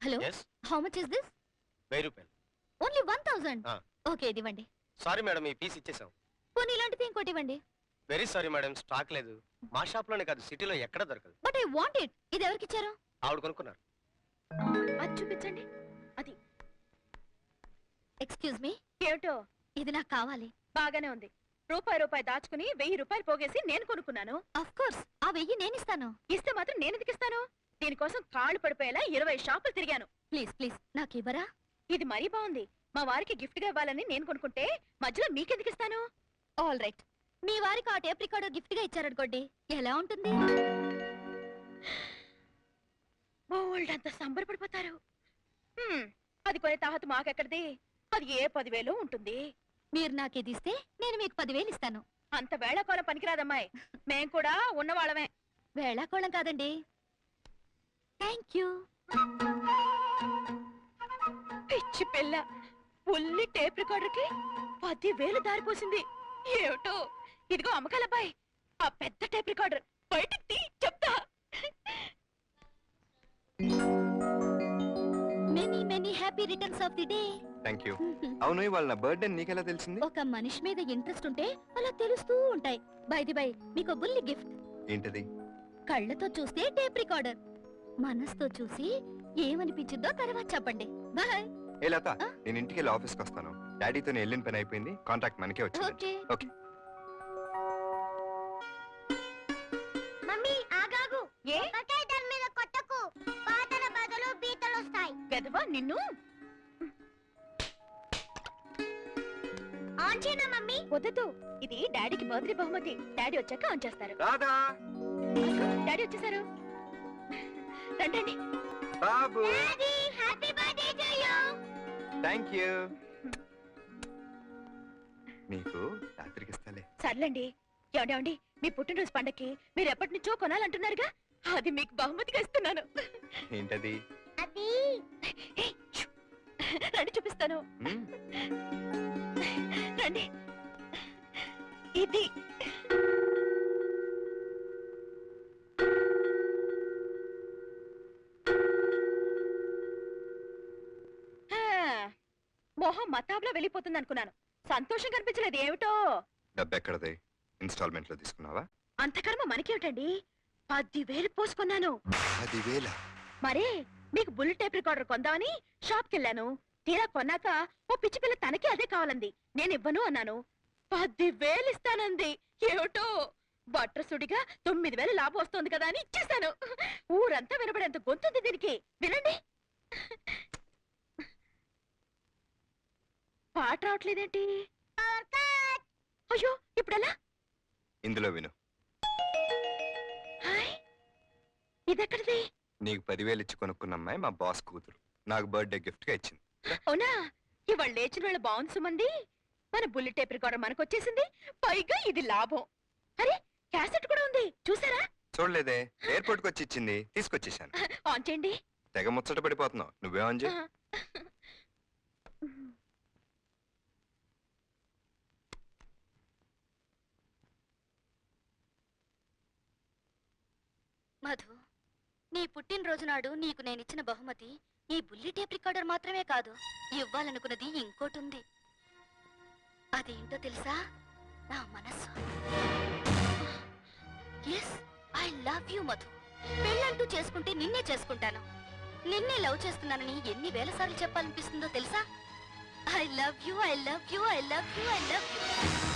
Hello, how much is this? 1000 రూపాయలు. Only 1000. Okay, ఇది ఇవ్వండి. సారీ మేడం, ఈ పీస్ ఇచ్చేసాం. పోనీ ఇలాంటిది ఇంకోటి ఇవ్వండి. వెరీ సారీ మేడం, స్టాక్ లేదు. మా షాప్ లోనే కాదు, సిటీలో ఎక్కడ దొరకదు. But I want it. ఇది ఎవరికి ఇచ్చారు? ఆవిడ కొనుక్కున్నారు. అది చూపించండి. అది. Excuse me. ఏమిటో? ఇది నాకు కావాలి. బాగానే ఉంది. రూపాయి దాచుకుని 1000 రూపాయలు పోగేసి నేను కొనుక్కున్నాను. ఆఫ్ కోర్స్, ఆ 1000 నేను ఇస్తాను. ఇస్తే మాత్రం నేను ఎందుకు ఇస్తాను? దీనికోసం కాళ్ళు పడిపోయేలా 20 షాపులు తిరిగాను. ప్లీజ్ ప్లీజ్ నాకు ఇవ్వరా? ఇది మరీ బాగుంది. మా వారికి గిఫ్ట్ గా ఇవ్వాలని నేను కొనుక్కుంటే మధ్యలో మీకెందుకు ఇస్తాను? ఆల్ రైట్, మీ వారికి ఆ టేప్ రికార్డర్ గిఫ్ట్ గా ఇచ్చారనుకోండి, ఎలా ఉంటుంది? బోల్డ్ అంత సంబరపడిపోతారు. అది కొనే తాహత మాకెక్కడిది? అది ఏ 10,000 ఉంటుంది. మీరు నాకు ఇది ఇస్తే నేను మీకు 10,000 ఇస్తాను. అంత వేళాకోళం పనికిరాదమ్మాయి. మేం కూడా ఉన్నవాళ్ళమే. వేళాకోళం కాదండి. Thank you. పిచ్చి పిల్ల, ఉల్లి టేప్ రికార్డర్ కి 10,000 దారిపోసింది. ఏమిటో? ఇదిగో అమ్మకాలబ్బాయి, ఆ పెద్ద టేప్ రికార్డర్ బయటికి తీ, చెప్తా. Many many happy returns of the day. Thank you. అవును, ఇవాళ నా బర్త్డే నీకెలా తెలిసింది? ఒక మనిషి మీద ఇంట్రెస్ట్ ఉంటే అలా తెలుస్తూ ఉంటాయి. బై ది బై, మీకు బుల్లి గిఫ్ట్. ఏంటది? కళ్ళతో చూస్తే టేప్ రికార్డర్, మనసుతో చూసి ఏమనిపించిందో తర్వాత చెప్పండి. బాయ్. ఏ లత, నేను ఇంటికి వెళ్ళి ఆఫీస్కి వస్తాను. డాడీతో వెళ్ళిన పని అయిపోయింది, కాంట్రాక్ట్ మనకే వచ్చింది. ఓకే. మమ్మీ ఆగాగు. ఏ? ఒకటే దాని మీద కొట్టకు. పాతల బదులు బీతలు వస్తాయి. గదవా నిన్ను. ఆన్ చేయనా మమ్మీ? వద్దదు, ఇది డాడీకి బర్త్డే బహుమతి. డాడీ వచ్చాక ఆన్ చేస్తారు. రాధా, డాడీ వచ్చేసారు. రండి. బాబు, daddy happy birthday to you. Thank you. నీకు రాత్రికి ఇస్తాలే. సర్లేండి. ఏమండి, మీ పుట్టినరోజు పండక్కి మీరు ఎప్పటి నుంచో కొనాలంటున్నారుగా, అది మీకు బహుమతిగా ఇస్తున్నాను. ఏంటది? అది రండి చూపిస్తాను. రండి. ఇది మొహం మతాబ్లో వెళ్ళిపోతుంది అనుకున్నాను. సంతోషం కనిపించలేదు. ఏమిటో? డబ్బెక్కడది? ఇన్స్టాల్మెంట్ లో తీసుకున్నావా? అంత కర్మ మనకేమిటండి, 10,000 పోసుకున్నాను. 10,000? మరే, మీకు బుల్ టేప్ రికార్డర్ కొందామని షాప్ కెళ్ళాను. తీరా కొన్నాక ఓ పిచ్చి పిల్ల తనకి అదే కావాలంది. నేను ఇవ్వను అన్నాను. 10,000 ఇస్తానంది. ఏమిటో? బట్రసుడిగా 9,000 లాభం వస్తుంది కదా అని ఇచ్చేశాను. ఊరంతా వినబడేంత గొంతుంది దీనికి. వినండి. పాట రావట్లేదేంటి? అయ్యో, ఇప్పుడెలా? ఇందులో విను. ఇదెక్కడిది? నీకు 10,000 ఇచ్చి కొనుక్కున్న అమ్మాయి మా బాస్ కూతురు. నాకు బర్త్డే గిఫ్ట్ గా ఇచ్చింది. అవునా? ఇవాళ లేచిన వేళ బాగుంది సుమంది. మన బుల్లెట్ టేప్ రికార్డర్ మనకు వచ్చేసింది, పైగా ఇది లాభం. అరే, క్యాసెట్ కూడా ఉంది, చూసారా? చూడలేదే, ఎయిర్పోర్ట్ కి వచ్చి ఇచ్చింది, తీసుకొచ్చేసాను. ఆన్ చేయండి. తెగ ముచ్చట పడిపోతున్నావు, నువ్వే ఆన్ చేయి. మధు, నీ పుట్టినరోజు నాడు నీకు నేనిచ్చిన బహుమతి ఈ బుల్లి టేప్ రికార్డర్ మాత్రమే కాదు, ఇవ్వాలనుకున్నది ఇంకోటి ఉంది. అదేంటో తెలుసా? నా మనస్సు. Yes, I love you Madhu. పెళ్ళంటూ చేసుకుంటే నిన్నే చేసుకుంటాను. నిన్నే లవ్ చేస్తున్నానని ఎన్ని వేల సార్లు చెప్పాలనిపిస్తుందో తెలుసా? I love you, I love you, I love you, I love you.